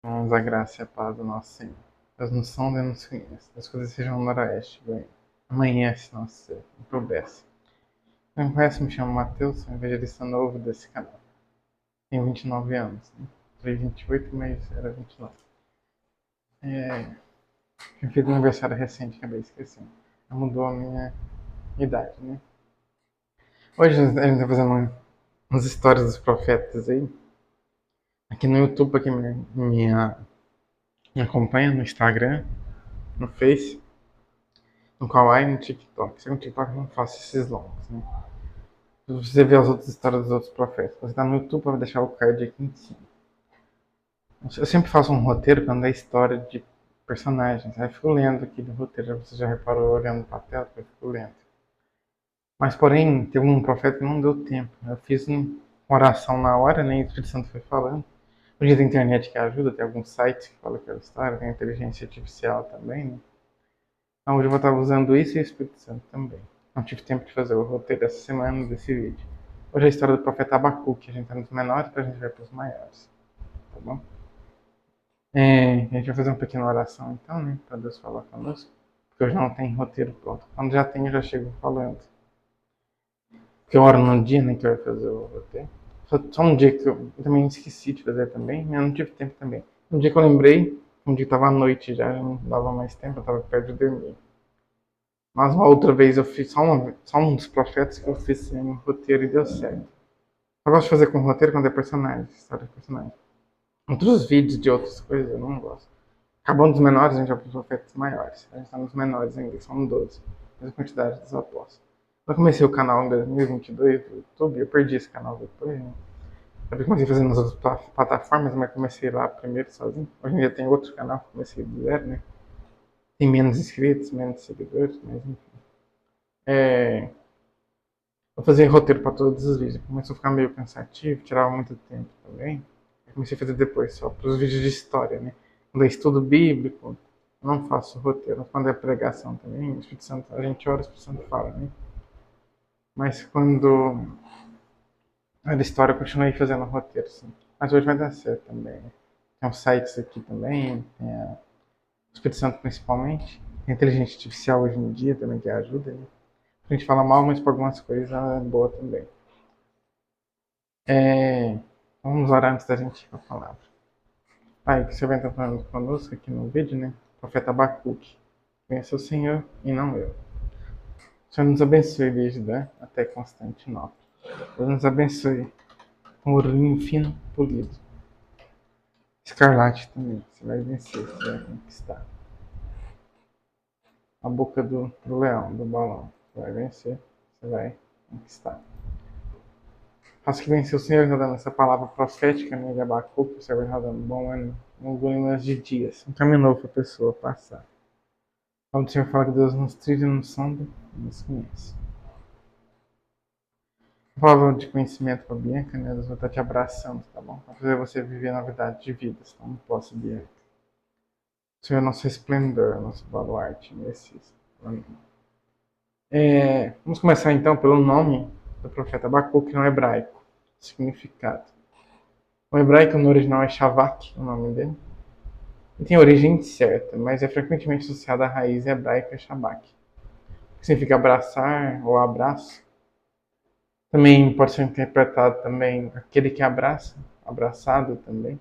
Vamos a graça e a paz do nosso Senhor. Deus nos sonda e nos conhece. As coisas sejam no noroeste, bem. Amanhece nosso ser, empobrece. Quem me conhece me chama Matheus, sou evangelista novo desse canal. Tenho 29 anos, né? Falei 28, mas era 29. Eu fiz um aniversário recente, acabei esquecendo. Mudou a minha idade, né? Hoje a gente tá fazendo umas histórias dos profetas aí. Aqui no YouTube, pra quem me acompanha no Instagram, no Face, no Kawaii e no TikTok. Se no TikTok eu não faço esses longos, né? Se você ver as outras histórias dos outros profetas, você tá no YouTube, eu vou deixar o card aqui em cima. Eu sempre faço um roteiro quando é história de personagens. Aí eu fico lendo aquele roteiro. Você já reparou olhando pra tela? Eu fico lendo. Mas, porém, teve um profeta que não deu tempo. Eu fiz uma oração na hora, né? E o Espírito Santo foi falando. Hoje tem internet que ajuda, tem alguns sites que falam aquela história, tem inteligência artificial também, né? Então hoje eu vou estar usando isso e o Espírito Santo também. Não tive tempo de fazer o roteiro dessa semana desse vídeo. Hoje é a história do profeta Abacuque. A gente está nos menores para a gente ver para os maiores. Tá bom? A gente vai fazer uma pequena oração então, né? Para Deus falar conosco. Porque hoje não tem roteiro pronto. Quando já tem, eu já chego falando. Porque eu oro no dia, né? Que eu vou fazer o roteiro. Só um dia que eu também esqueci de fazer também. Eu não tive tempo também. Um dia que eu lembrei, um dia que estava à noite já não dava mais tempo, eu estava perto de dormir. Mas uma outra vez eu fiz só um dos profetas que eu fiz sem roteiro e deu certo. Eu gosto de fazer com roteiro quando é personagem, história de personagem. Outros vídeos de outras coisas eu não gosto. Acabando dos menores, a gente vai para os profetas maiores. A gente está nos menores ainda, são 12. Mesma quantidade dos apóstolos. Eu comecei o canal em 2022 do YouTube, eu perdi esse canal depois, né? Eu comecei fazendo nas outras plataformas, mas comecei lá primeiro sozinho. Hoje em dia tem outro canal que comecei do zero, né? Tem menos inscritos, menos seguidores, mas enfim. Vou fazer roteiro para todos os vídeos. Começou a ficar meio cansativo, tirava muito tempo também. Eu comecei a fazer depois, só para os vídeos de história, né? Quando é estudo bíblico, eu não faço roteiro. Quando é pregação também, o Espírito Santo, a gente ora, o Espírito Santo fala, né? Mas quando era história, eu continuei fazendo roteiro, sim. Mas hoje vai dar certo também, né? Tem uns sites aqui também, tem o Espírito Santo principalmente. Tem inteligência artificial hoje em dia também que ajuda, né? A gente fala mal, mas por algumas coisas ela é boa também. Vamos orar antes da gente ir para a palavra. Pai, que você vai estar falando conosco aqui no vídeo, né? Profeta Abacuque. Venha ser o Senhor e não eu. O Senhor nos abençoe desde Dan até Constantinopla. Deus nos abençoe com o linho fino polido. Escarlate também. Você vai vencer, você vai conquistar. A boca do leão, do balão. Você vai vencer, você vai conquistar. Faço que vencer o Senhor já dando essa palavra profética, né, de Abacuque, o Senhor já dando um bom ano, longos de dias, um caminho novo para a pessoa passar. Quando o Senhor fala que Deus nos trilha, nos sonda e nos conhece. A palavra de conhecimento para a Bianca, né, Deus vai estar te abraçando, tá bom? Para fazer você viver novidade de vida, senão não posso, Bianca. O Senhor é nosso resplendor, nosso baluarte, Messias. Amém. Vamos começar então pelo nome do profeta Abacuque no hebraico, significado. O hebraico no original é Shavak, o nome dele. Ele tem origem incerta, mas é frequentemente associado à raiz hebraica Shabak, que significa abraçar ou abraço. Também pode ser interpretado também aquele que abraça, abraçado também.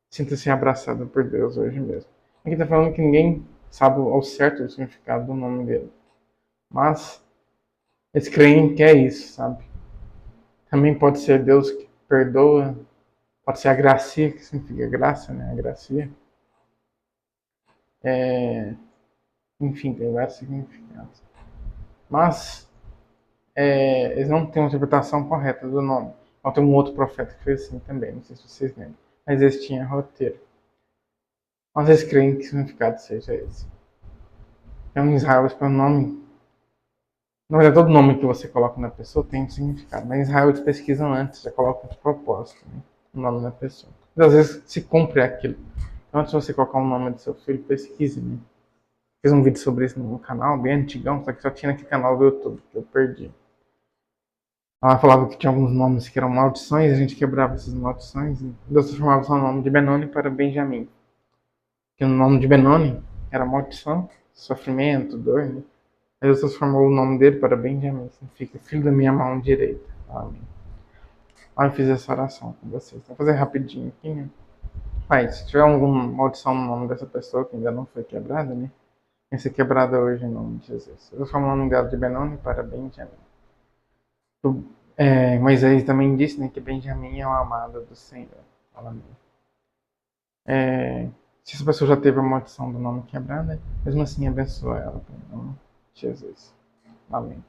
Sinta-se abraçado por Deus hoje mesmo. Aqui está falando que ninguém sabe ao certo o significado do nome dele. Mas eles creem que é isso, sabe? Também pode ser Deus que perdoa, pode ser a gracia, que significa graça, né? A gracia. Enfim, tem vários significados. Mas eles não têm uma interpretação correta do nome. Então tem um outro profeta que fez assim também, não sei se vocês lembram. Mas eles tinham roteiro. Mas eles creem que o significado seja esse. Então em Israel esse nome. Na verdade, todo nome que você coloca na pessoa tem um significado. Mas em Israel eles pesquisam antes, já colocam de propósito, né? O nome da pessoa. Mas às vezes se cumpre aquilo. Então antes de você colocar o nome do seu filho, pesquise, né? Fiz um vídeo sobre isso no canal, bem antigão, só que só tinha naquele canal do YouTube, que eu perdi. Ela falava que tinha alguns nomes que eram maldições, a gente quebrava essas maldições. E Deus transformava só o nome de Benoni para Benjamim. Que o nome de Benoni era maldição, sofrimento, dor, né? Aí Deus transformou o nome dele para Benjamim, significa filho da minha mão direita. Amém. Aí eu fiz essa oração com vocês. Vou fazer rapidinho aqui, né? Pai, se tiver alguma maldição no nome dessa pessoa que ainda não foi quebrada, né? Vai ser quebrada hoje em nome de Jesus. Eu transformo o nome dela de Benoni para Benjamim. Moisés também disse, né, que Benjamim é o amado do Senhor. Amém. Se essa pessoa já teve a maldição do nome quebrada, mesmo assim abençoa ela em nome de Jesus. Amém.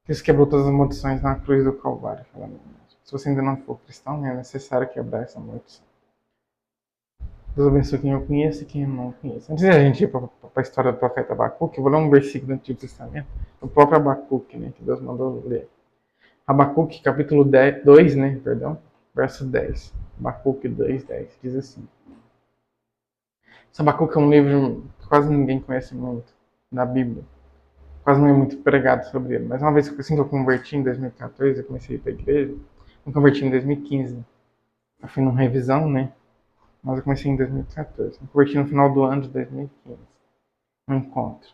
Cristo quebrou todas as maldições na cruz do Calvário. Amém. Se você ainda não for cristão, é necessário quebrar essa maldição. Deus abençoe quem eu conheço e quem eu não conheço. Antes da gente ir para a história do profeta Abacuque, eu vou ler um versículo do Antigo Testamento, do próprio Abacuque, né, que Deus mandou ler. Abacuque, capítulo 2, né, perdão, verso 10. Abacuque 2, 10, diz assim. Esse Abacuque é um livro que quase ninguém conhece muito, na Bíblia. Quase não é muito pregado sobre ele. Mas uma vez que eu converti em 2014, eu comecei a ir para a igreja, eu converti em 2015. Eu fui numa revisão, né, mas eu comecei em 2014. Eu converti no final do ano de 2015, no encontro.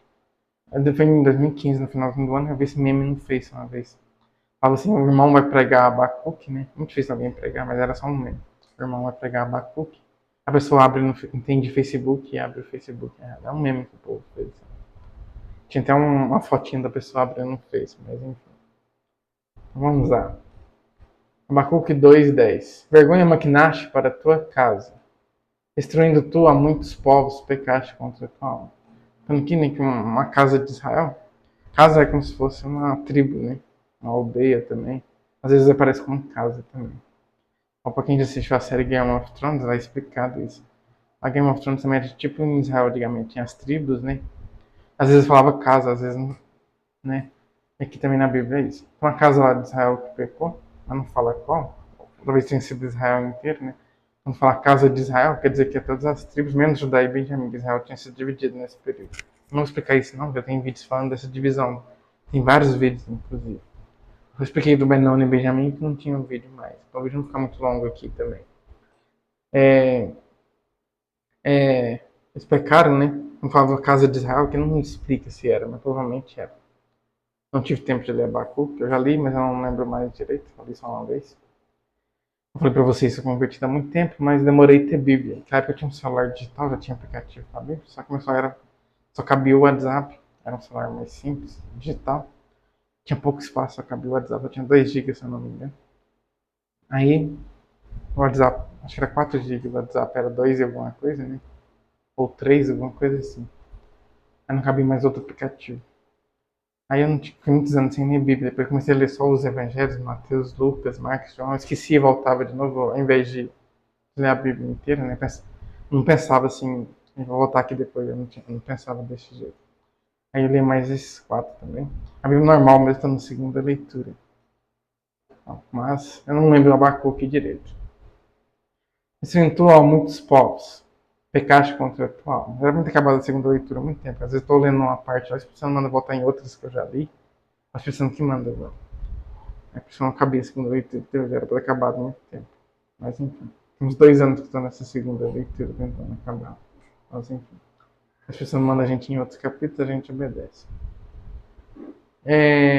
Aí foi em 2015, no final do ano, eu vi esse meme no Face uma vez. Fala assim, o irmão vai pregar Abacuque, né? Muito difícil alguém pregar, mas era só um meme. O irmão vai pregar Abacuque. A pessoa entende Facebook e abre o Facebook. É um meme que o povo fez. Tinha até uma fotinha da pessoa abrindo no Face, mas enfim. Vamos lá. Abacuque 2:10. Vergonha maquinaste para a tua casa, destruindo tu a muitos povos, pecaste contra a tua alma. Então aqui, né, que uma casa de Israel, casa é como se fosse uma tribo, né? Uma aldeia também. Às vezes aparece como casa também. Ou pra quem já assistiu a série Game of Thrones, vai explicado isso. A Game of Thrones também era tipo em Israel antigamente, tinha as tribos, né? Às vezes falava casa, às vezes não, né? Aqui também na Bíblia é isso. Então a casa lá de Israel que pecou, mas não fala qual, talvez tenha sido Israel inteiro, né? Quando fala casa de Israel, quer dizer que é todas as tribos, menos Judá e Benjamim, que Israel tinha sido dividido nesse período. Não vou explicar isso não, já tem vídeos falando dessa divisão. Tem vários vídeos, inclusive. Eu expliquei do Benoni e Benjamim que não tinha um vídeo mais. Para o vídeo não ficar muito longo aqui também. Eles pecaram, né? Não falava casa de Israel, que não explica se era, mas provavelmente era. Não tive tempo de ler Abacuque, eu já li, mas eu não lembro mais direito, eu li só uma vez. Eu falei pra vocês que eu converti há muito tempo, mas demorei a ter Bíblia. Naquela época eu tinha um celular digital, já tinha aplicativo pra Bíblia, só que meu celular só cabia o WhatsApp, era um celular mais simples, digital. Tinha pouco espaço, só cabia o WhatsApp, eu tinha 2 GB se eu não me engano. Aí, o WhatsApp, acho que era 4 GB, o WhatsApp era 2 e alguma coisa, né? Ou 3, alguma coisa assim. Aí não cabia mais outro aplicativo. Aí eu não tinha muitos anos sem ler Bíblia. Depois eu comecei a ler só os evangelhos, Mateus, Lucas, Marcos, João. Eu esqueci e voltava de novo, ao invés de ler a Bíblia inteira, né? Não pensava assim, eu vou voltar aqui depois, eu não pensava desse jeito. Aí eu li mais esses 4 também. A Bíblia normal mesmo está na segunda leitura. Mas eu não lembro o Abacuque direito. Enfrentou a muitos povos. Pecaste contra a tua alma. Já deve ter acabado a segunda leitura há muito tempo. Às vezes estou lendo uma parte lá, a expressão manda voltar em outras que eu já li. A expressão que manda agora. A expressão acabei a segunda leitura, já era para acabar há muito tempo. Mas enfim. Uns 2 anos que estou nessa segunda leitura tentando acabar. Mas enfim. A expressão manda a gente em outros capítulos, a gente obedece.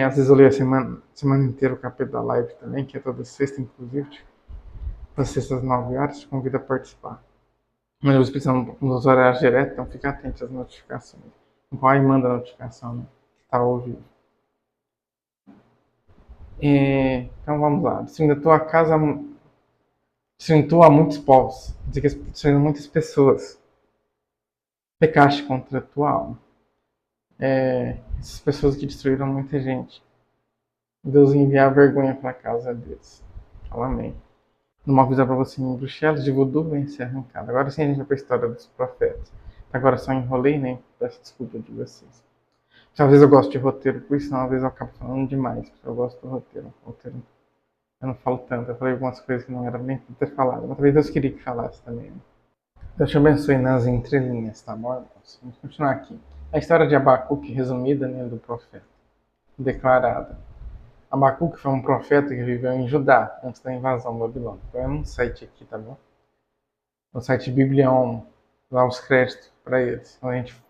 Às vezes eu leio a semana inteira o capítulo da live também, que é toda sexta, inclusive. Todas sextas às 9 horas, te convido a participar. Mas eu estou pensando nos horários diretos, então fica atento às notificações. O pai manda a notificação, né? Que está ao vivo. Então vamos lá. Destruindo a tua casa, destruindo tu a muitos povos. Quer dizer que destruindo muitas pessoas. Pecaste contra a tua alma. Essas pessoas que destruíram muita gente. Deus enviar vergonha para a casa deles. Fala amém. Não vou avisar para você em bruxelas de voodoo vem ser arrancado. Agora sim a gente vai para a história dos profetas. Agora só enrolei, né? Peço desculpa de vocês. Às vezes eu gosto de roteiro, por isso não, às vezes eu acabo falando demais, porque eu gosto do roteiro. Roteiro eu não falo tanto, eu falei algumas coisas que não era nem pra ter falado, mas talvez Deus queria que falasse também. Né? Deus te abençoe nas entrelinhas, tá bom, irmãos? Vamos continuar aqui. A história de Abacuque resumida, né, do profeta. Declarada. Abacuque foi um profeta que viveu em Judá, antes da invasão babilônica. Então é um site aqui, tá bom? No site Biblion, lá os créditos para eles. Quando a gente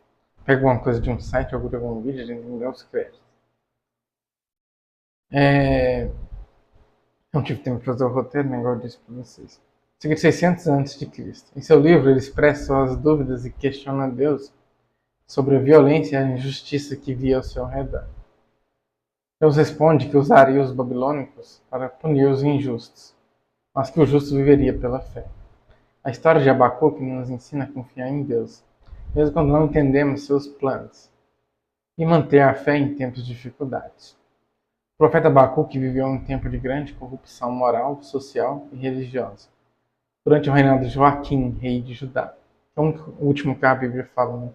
pega alguma coisa de um site ou de algum vídeo, a gente não dá os créditos. Não tive tempo de fazer o roteiro, nem agora eu disse para vocês. Cerca de 600 a.C. Em seu livro, ele expressa suas dúvidas e questiona Deus sobre a violência e a injustiça que via ao seu redor. Deus responde que usaria os babilônicos para punir os injustos, mas que o justo viveria pela fé. A história de Abacuque nos ensina a confiar em Deus, mesmo quando não entendemos seus planos, e manter a fé em tempos de dificuldades. O profeta Abacuque viveu um tempo de grande corrupção moral, social e religiosa, durante o reinado de Joaquim, rei de Judá. Então, o último que a Bíblia fala, né?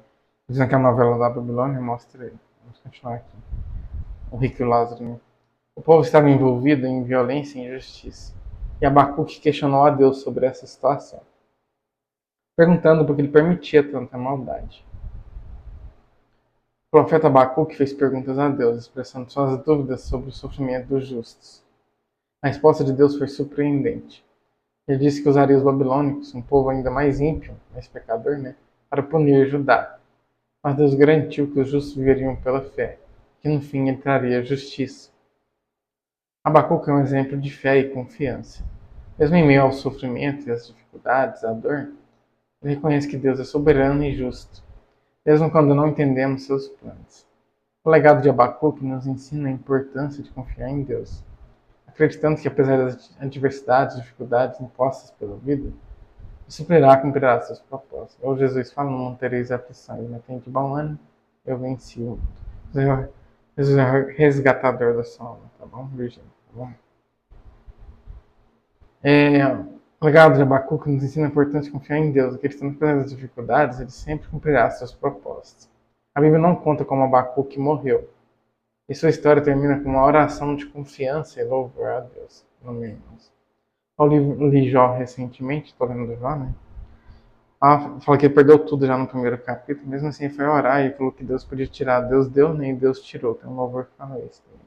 Dizendo que a novela da Babilônia mostra ele. Vamos continuar aqui. O rico e o Lázaro. Né? O povo estava envolvido em violência e injustiça. E Abacuque questionou a Deus sobre essa situação, perguntando por que ele permitia tanta maldade. O profeta Abacuque fez perguntas a Deus, expressando suas dúvidas sobre o sofrimento dos justos. A resposta de Deus foi surpreendente. Ele disse que usaria os babilônicos, um povo ainda mais ímpio, mais pecador, né, para punir Judá. Mas Deus garantiu que os justos viveriam pela fé, que no fim ele traria justiça. Abacuque é um exemplo de fé e confiança. Mesmo em meio ao sofrimento e às dificuldades, à dor, ele reconhece que Deus é soberano e justo, mesmo quando não entendemos seus planos. O legado de Abacuque nos ensina a importância de confiar em Deus, acreditando que apesar das adversidades e dificuldades impostas pela vida, suprirá e cumprirá seus propósitos. Ou Jesus fala, não tereis aflições, mas tem de bom ano, eu venci o mundo. Jesus é o resgatador da sua alma, tá bom, Virgínia? Tá bom? O legado de Abacuque nos ensina a importância de confiar em Deus, acreditando que apesar das dificuldades, ele sempre cumprirá seus propósitos. A Bíblia não conta como Abacuque morreu, e sua história termina com uma oração de confiança e louvor a Deus. Amém. Eu li Jó recentemente, estou lendo Jó, né? Fala que ele perdeu tudo já no primeiro capítulo, mesmo assim ele foi orar e falou que Deus podia tirar. Deus deu, nem Deus tirou. Tem um louvor que fala isso também.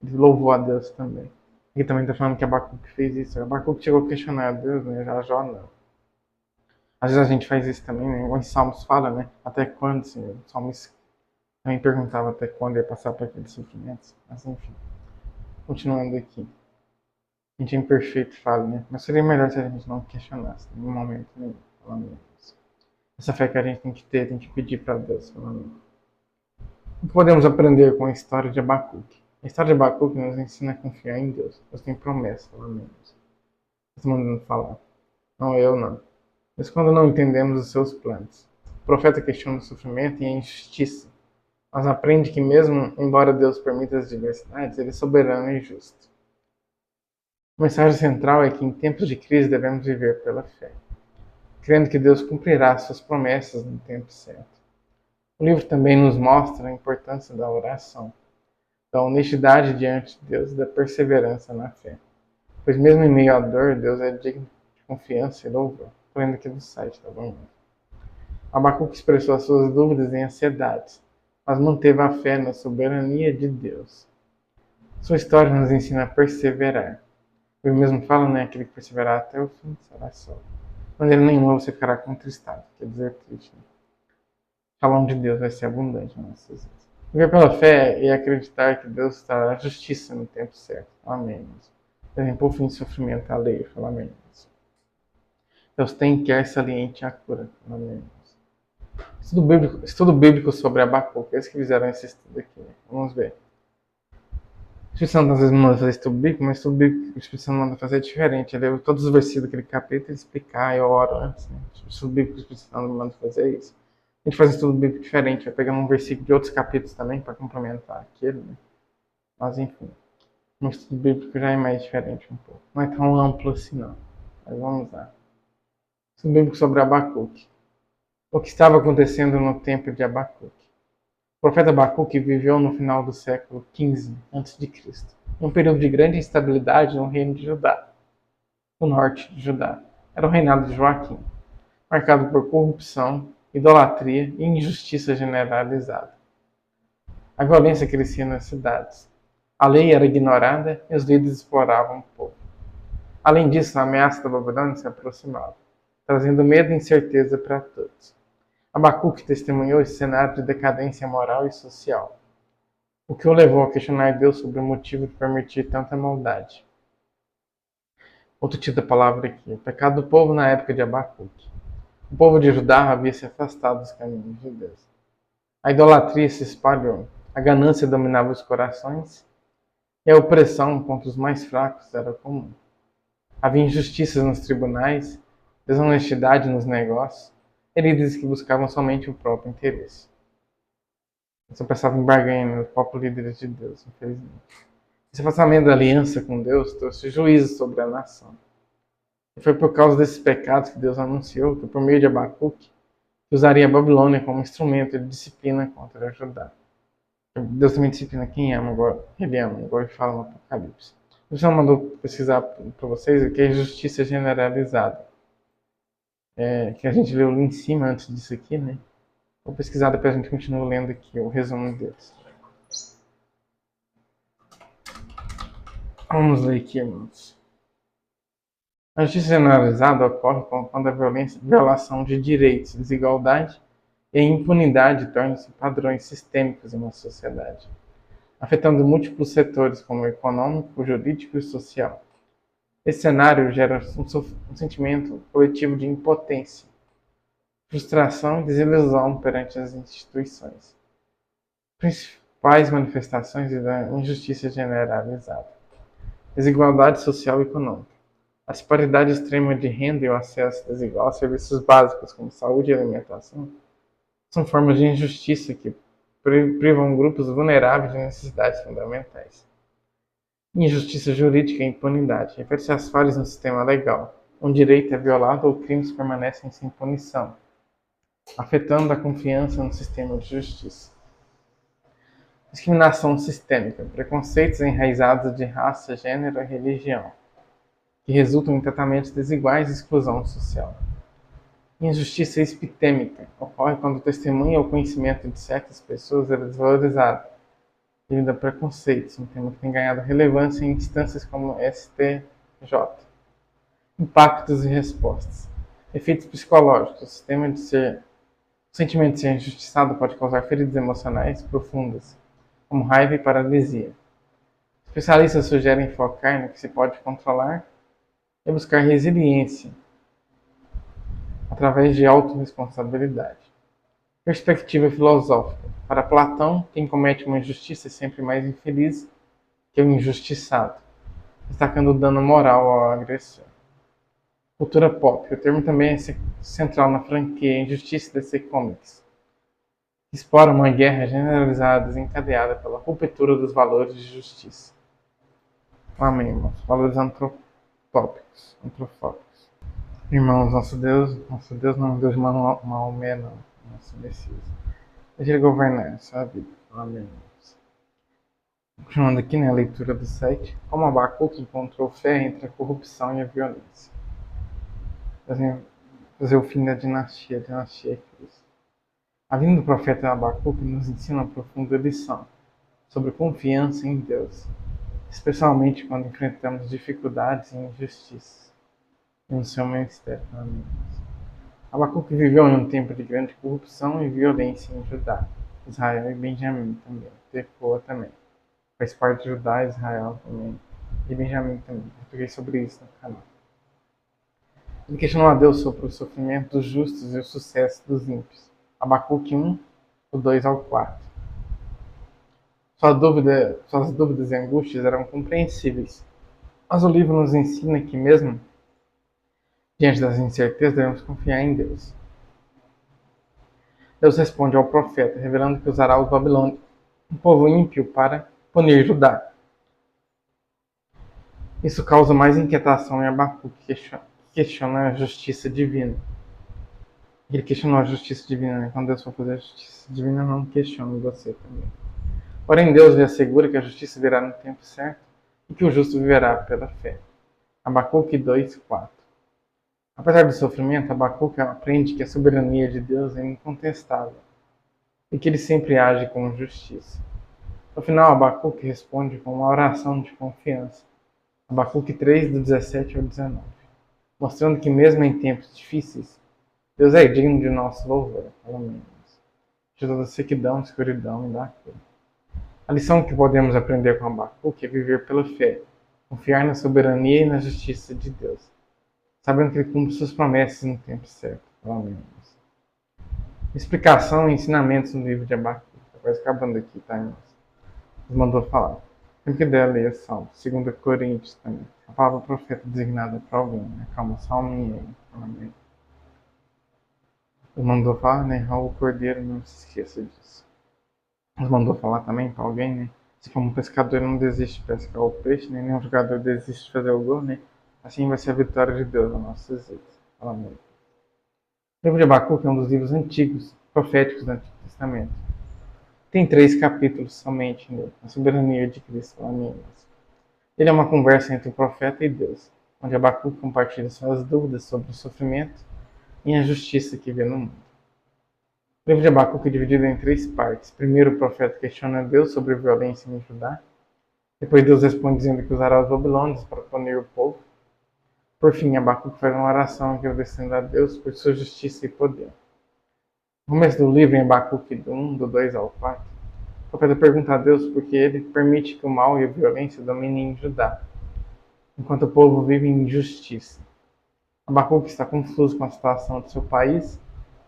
Ele louvou a Deus também. E também está falando que Abacuque fez isso. Abacuque chegou a questionar a Deus, né? Já Jó não. Às vezes a gente faz isso também, né? Os Salmos fala, né? Até quando, Senhor? O Salmos também perguntava até quando ia passar por aqueles sofrimentos. Mas enfim, continuando aqui. A gente é imperfeito, fala, né? Mas seria melhor se a gente não questionasse em nenhum momento nenhum. Essa fé que a gente tem que ter, tem que pedir para Deus. O que podemos aprender com a história de Abacuque? A história de Abacuque nos ensina a confiar em Deus. Deus tem promessa, pelo menos. Estou mandando falar. Não, eu não. Mas quando não entendemos os seus planos. O profeta questiona o sofrimento e a injustiça. Mas aprende que mesmo embora Deus permita as diversidades, Ele é soberano e justo. A mensagem central é que em tempos de crise devemos viver pela fé, crendo que Deus cumprirá suas promessas no tempo certo. O livro também nos mostra a importância da oração, da honestidade diante de Deus e da perseverança na fé. Pois mesmo em meio à dor, Deus é digno de confiança e louvor. Estou lendo aqui do site, tá bom? Abacuque expressou as suas dúvidas e ansiedades, mas manteve a fé na soberania de Deus. Sua história nos ensina a perseverar. Ele mesmo fala, né, aquele que perseverar até o fim será salvo. De maneira nenhuma você ficará contristado, quer dizer, triste. Né? Shalom de Deus vai ser abundante nas nossas vidas. Viver pela fé e acreditar que Deus trará a justiça no tempo certo. Amém. Por exemplo, o fim do sofrimento alheio. Amém. Deus tem quer saliente a cura. Amém. Estudo bíblico sobre Abacuque. Eles que fizeram esse estudo aqui. Né? Vamos ver. O Espírito Santo às vezes manda fazer estudo bíblico, mas estudo bíblico que o Espírito Santo manda fazer é diferente. Ele lê todos os versículos daquele capítulo e explicar, eu oro antes. Né? O estudo bíblico que o Espírito Santo manda fazer é isso. A gente faz um estudo bíblico diferente, vai pegando um versículo de outros capítulos também para complementar aquele. Né? Mas enfim, um estudo bíblico já é mais diferente um pouco. Não é tão amplo assim não. Mas vamos lá. Estudo bíblico sobre Abacuque. O que estava acontecendo no tempo de Abacuque? O profeta Abacuque viveu no final do século XV a.C., em um período de grande instabilidade no reino de Judá, no norte de Judá. Era o reinado de Joaquim, marcado por corrupção, idolatria e injustiça generalizada. A violência crescia nas cidades. A lei era ignorada e os líderes exploravam o povo. Além disso, a ameaça da Babilônia se aproximava, trazendo medo e incerteza para todos. Abacuque testemunhou esse cenário de decadência moral e social, o que o levou a questionar Deus sobre o motivo de permitir tanta maldade. Outro tipo da palavra aqui, o pecado do povo na época de Abacuque. O povo de Judá havia se afastado dos caminhos de Deus. A idolatria se espalhou, a ganância dominava os corações e a opressão contra os mais fracos era comum. Havia injustiças nos tribunais, desonestidade nos negócios e líderes que buscavam somente o próprio interesse. Só pensavam em barganha nos próprios líderes de Deus, infelizmente. Esse afastamento da aliança com Deus trouxe juízo sobre a nação. E foi por causa desses pecados que Deus anunciou que, por meio de Abacuque, usaria a Babilônia como instrumento de disciplina contra Judá. Deus também disciplina quem ama, agora ele ama, agora ele fala no Apocalipse. O Senhor mandou pesquisar para vocês o que é justiça generalizada. Que a gente leu ali em cima antes disso aqui, né? Vou pesquisar, depois a gente continua lendo aqui o resumo deles. Vamos ler aqui, irmãos. A justiça generalizada ocorre quando a violação de direitos, desigualdade e a impunidade tornam-se padrões sistêmicos em uma sociedade, afetando múltiplos setores como o econômico, o jurídico e o social. Esse cenário gera um sentimento coletivo de impotência, frustração e desilusão perante as instituições. Principais manifestações da injustiça generalizada: desigualdade social e econômica. A disparidade extrema de renda e o acesso desigual a serviços básicos como saúde e alimentação são formas de injustiça que privam grupos vulneráveis de necessidades fundamentais. Injustiça jurídica e impunidade refere-se às falhas no sistema legal, onde direito é violado ou crimes permanecem sem punição, afetando a confiança no sistema de justiça. Discriminação sistêmica, preconceitos enraizados de raça, gênero e religião, que resultam em tratamentos desiguais e exclusão social. Injustiça epistêmica ocorre quando o testemunho ou conhecimento de certas pessoas é desvalorizado, devido a preconceitos, um tema que tem ganhado relevância em instâncias como STJ. Impactos e respostas. Efeitos psicológicos. O sentimento de ser injustiçado pode causar feridas emocionais profundas, como raiva e paralisia. Especialistas sugerem focar no que se pode controlar e buscar resiliência através de autorresponsabilidade. Perspectiva filosófica. Para Platão, quem comete uma injustiça é sempre mais infeliz que o injustiçado, destacando o dano moral ao agressor. Cultura pop. O termo também é central na franquia Injustiça DC Comics, que explora uma guerra generalizada desencadeada pela ruptura dos valores de justiça. Amém, irmãos. Valores antropóficos. Irmãos, nosso Deus não é um Deus de Maomé, não. Nosso Messias. Deixa ele governar essa vida. Amém. Continuando aqui, né, a leitura do 7. Como Abacuque encontrou fé entre a corrupção e a violência. Fazer o fim da dinastia Cristo. A vinda do profeta Abacuque nos ensina uma profunda lição sobre confiança em Deus, especialmente quando enfrentamos dificuldades e injustiças no seu ministério. Amém. Abacuque viveu em um tempo de grande corrupção e violência em Judá, Israel e Benjamim também. Tecoa também. Faz parte de Judá, Israel também. E Benjamim também. Eu expliquei sobre isso no canal. Ele questionou a Deus sobre o sofrimento dos justos e o sucesso dos ímpios. Abacuque 1, do 2 ao 4. Suas dúvidas e angústias eram compreensíveis. Mas o livro nos ensina que mesmo diante das incertezas, devemos confiar em Deus. Deus responde ao profeta, revelando que usará os babilônios, um povo ímpio, para punir Judá. Isso causa mais inquietação em Abacuque, que questiona a justiça divina. Ele questionou a justiça divina, né? Quando Deus for fazer a justiça divina, não questione você também. Porém, Deus lhe assegura que a justiça virá no tempo certo e que o justo viverá pela fé. Abacuque 2, 4. Apesar do sofrimento, Abacuque aprende que a soberania de Deus é incontestável e que ele sempre age com justiça. No final, Abacuque responde com uma oração de confiança. Abacuque 3, do 17 ao 19. Mostrando que mesmo em tempos difíceis, Deus é digno de nosso louvor, pelo menos. De toda sequidão, escuridão e da cura. A lição que podemos aprender com Abacuque é viver pela fé, confiar na soberania e na justiça de Deus, sabendo que Ele cumpre suas promessas no tempo certo, pelo menos. Explicação e ensinamentos no livro de Abacuque. Está quase acabando aqui, tá, irmãos? Nos mandou falar. Sempre que der, leia Salmo. 2 Coríntios também. A palavra profeta designada para alguém, né? Calma, Salmo aí. Amém. Nos mandou falar, né? Raul Cordeiro, não se esqueça disso. Nos mandou falar também para alguém, né? Se como um pescador não desiste de pescar o peixe, né? Nenhum jogador desiste de fazer o gol, né? Assim vai ser a vitória de Deus nas nossas vidas. Amém. O livro de Abacuque é um dos livros antigos, proféticos do Antigo Testamento. Tem 3 capítulos somente nele, a soberania de Cristo. Amém. Ele é uma conversa entre o profeta e Deus, onde Abacuque compartilha suas dúvidas sobre o sofrimento e a justiça que vê no mundo. O livro de Abacuque é dividido em 3 partes. Primeiro, o profeta questiona Deus sobre a violência em Judá. Depois, Deus responde dizendo que usará os babilônios para punir o povo. Por fim, Abacuque faz uma oração agradecendo a Deus por sua justiça e poder. No começo do livro, em Abacuque do 1, do 2 ao 4, o profeta pergunta a Deus por que ele permite que o mal e a violência dominem em Judá, enquanto o povo vive em injustiça. Abacuque está confuso com a situação do seu país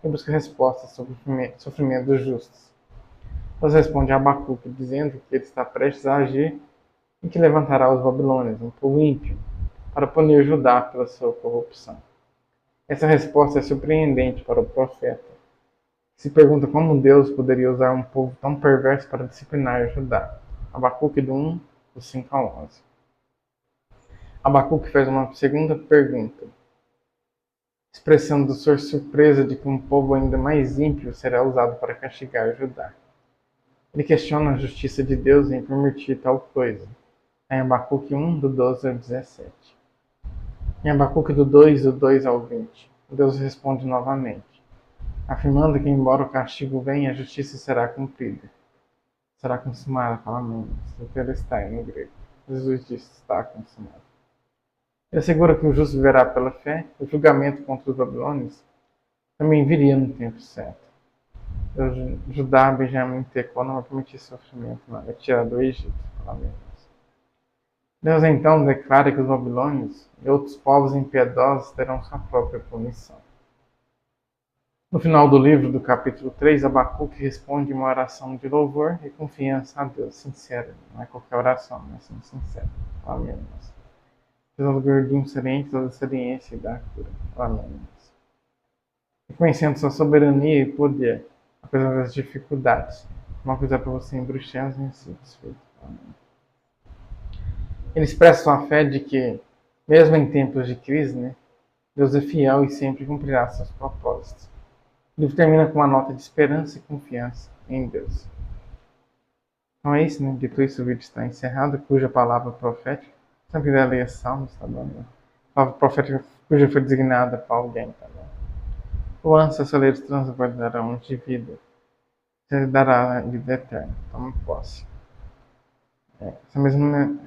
e busca respostas sobre o sofrimento dos justos. Deus responde a Abacuque dizendo que ele está prestes a agir e que levantará os babilônios, um povo ímpio, para punir Judá pela sua corrupção. Essa resposta é surpreendente para o profeta, que se pergunta como Deus poderia usar um povo tão perverso para disciplinar Judá. Abacuque do 1, do 5 ao 11. Abacuque faz uma segunda pergunta, expressando sua surpresa de que um povo ainda mais ímpio será usado para castigar Judá. Ele questiona a justiça de Deus em permitir tal coisa. Em Abacuque 1, do 12 ao 17. Em Abacuque do 2, do 2 ao 20, Deus responde novamente, afirmando que embora o castigo venha, a justiça será cumprida. Será consumada, fala menos, Telestai no grego. Jesus disse, está consumado. Ele assegura que o justo viverá pela fé, o julgamento contra os babilônios também viria no tempo certo. Judá, Benjamim e Tecó não vai permitir sofrimento, não. Vai tirar do Egito, fala menos. Deus então declara que os babilônios e outros povos impiedosos terão sua própria punição. No final do livro, do capítulo 3, Abacuque responde uma oração de louvor e confiança a Deus, sincera. Não é qualquer oração, mas sim sincera. Amém. Todo gordinho serente, toda experiência e da cura. Amém. Reconhecendo sua soberania e poder, apesar das dificuldades. Uma coisa para você em Bruxelas e insatisfeito. Amém. Ele expressa sua fé de que, mesmo em tempos de crise, né, Deus é fiel e sempre cumprirá seus propósitos. O livro termina com uma nota de esperança e confiança em Deus. Então é isso, né? Dito isso, o vídeo está encerrado, cuja palavra profética, se não quiser ler Salmos, tá bom? Né? A palavra profética cuja foi designada para alguém, tá bom? O anjo celeiros transbordarão de vida, você dará vida eterna, toma posse. Essa mesma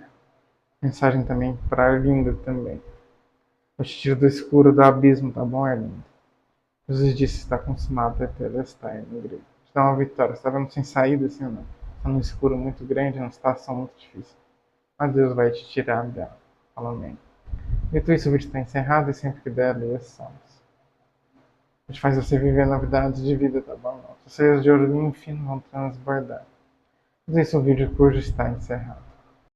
mensagem também para Arlinda também. Eu te tiro do escuro do abismo, tá bom, Arlinda? Jesus disse, está consumado, Telestai no grego. Te dá uma vitória, você está vendo sem saída assim ou não? Está num escuro muito grande, numa situação muito difícil. Mas Deus vai te tirar dela. Fala amém. Dito isso, o vídeo está encerrado e sempre que der, leia Salmos. A gente faz você viver novidades de vida, tá bom? Os seios de ouro limpo e fino vão transbordar. Dito isso, o vídeo cujo está encerrado.